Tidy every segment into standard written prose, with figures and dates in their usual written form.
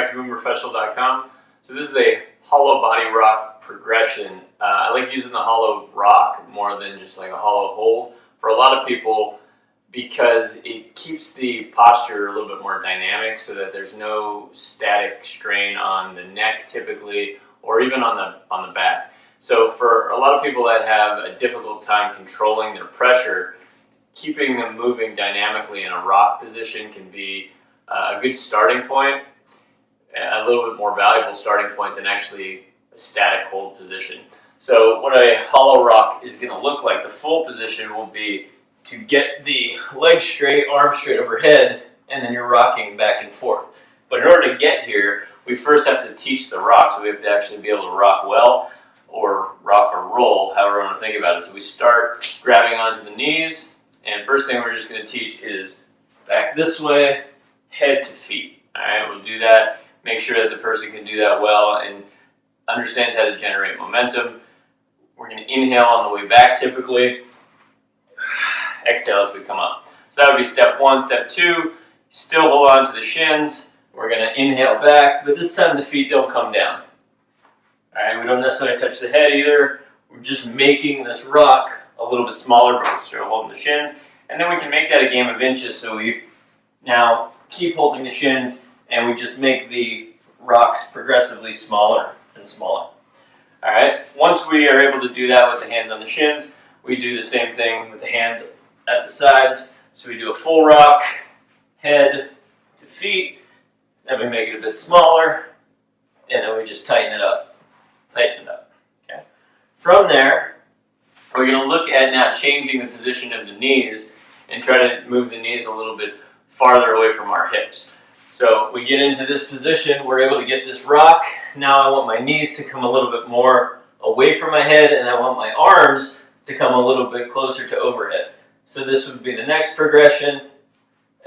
back to movementprofessional.com. So this is a hollow body rock progression. I like using the hollow rock more than just like a hollow hold for a lot of people because it keeps the posture a little bit more dynamic so that there's no static strain on the neck typically, or even on the back. So for a lot of people that have a difficult time controlling their pressure, keeping them moving dynamically in a rock position can be a good starting point, a little bit more valuable starting point than actually a static hold position. So what a hollow rock is going to look like, the full position will be to get the legs straight, arms straight overhead, and then you're rocking back and forth. But in order to get here, we first have to teach the rock, so we have to actually be able to rock well, or rock or roll, however you want to think about it. So we start grabbing onto the knees, and first thing we're just going to teach is back this way, head to feet. All right, we'll do that. Make sure that the person can do that well and understands how to generate momentum. We're going to inhale on the way back typically. Exhale as we come up. So that would be step one. Step two, still hold on to the shins. We're going to inhale back, but this time the feet don't come down. All right, we don't necessarily touch the head either. We're just making this rock a little bit smaller, but we're still holding the shins. And then we can make that a game of inches. So we now keep holding the shins, and we just make the rocks progressively smaller and smaller. All right, once we are able to do that with the hands on the shins, we do the same thing with the hands at the sides. So we do a full rock, head to feet, then we make it a bit smaller, and then we just tighten it up. Okay. From there, we're going to look at now changing the position of the knees and try to move the knees a little bit farther away from our hips. So we get into this position, we're able to get this rock. Now I want my knees to come a little bit more away from my head, and I want my arms to come a little bit closer to overhead. So this would be the next progression.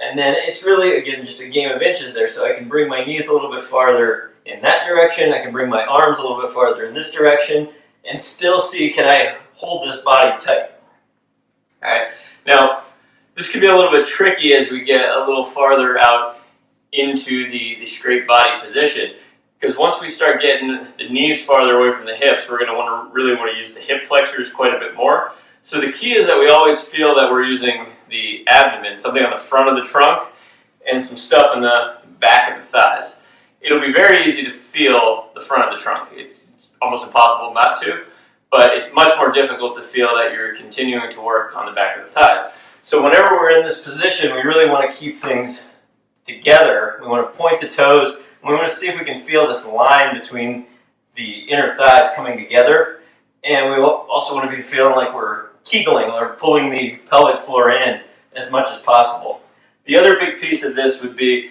And then it's really, again, just a game of inches there. So I can bring my knees a little bit farther in that direction. I can bring my arms a little bit farther in this direction and still see, can I hold this body tight? All right. Now, this can be a little bit tricky as we get a little farther out into the straight body position. Because once we start getting the knees farther away from the hips, we're going to really want to use the hip flexors quite a bit more. So the key is that we always feel that we're using the abdomen, something on the front of the trunk, and some stuff in the back of the thighs. It'll be very easy to feel the front of the trunk. It's almost impossible not to, but it's much more difficult to feel that you're continuing to work on the back of the thighs. So whenever we're in this position, we really want to keep things together. We want to point the toes, and we want to see if we can feel this line between the inner thighs coming together. And we also want to be feeling like we're kegling or pulling the pelvic floor in as much as possible. The other big piece of this would be,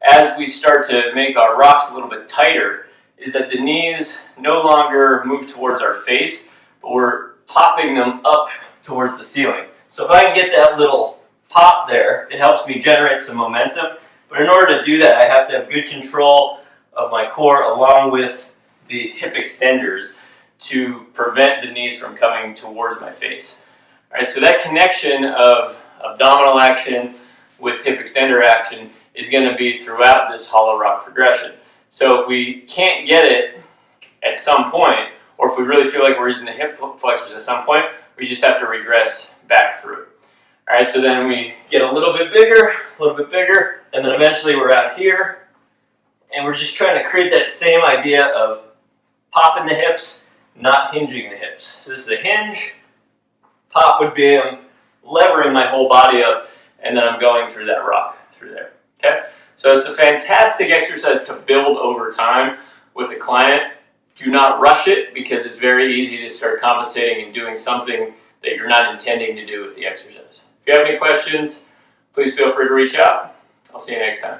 as we start to make our rocks a little bit tighter, is that the knees no longer move towards our face, but we're popping them up towards the ceiling. So if I can get that little pop there, it helps me generate some momentum. But in order to do that, I have to have good control of my core along with the hip extenders to prevent the knees from coming towards my face. All right, so that connection of abdominal action with hip extender action is going to be throughout this hollow rock progression. So if we can't get it at some point, or if we really feel like we're using the hip flexors at some point, we just have to regress back through. All right, so then we get a little bit bigger, and then eventually we're out here, and we're just trying to create that same idea of popping the hips, not hinging the hips. So this is a hinge. Pop would be I'm levering my whole body up, and then I'm going through that rock through there. Okay? So it's a fantastic exercise to build over time with a client. Do not rush it, because it's very easy to start compensating and doing something that you're not intending to do with the exercise. If you have any questions, please feel free to reach out. I'll see you next time.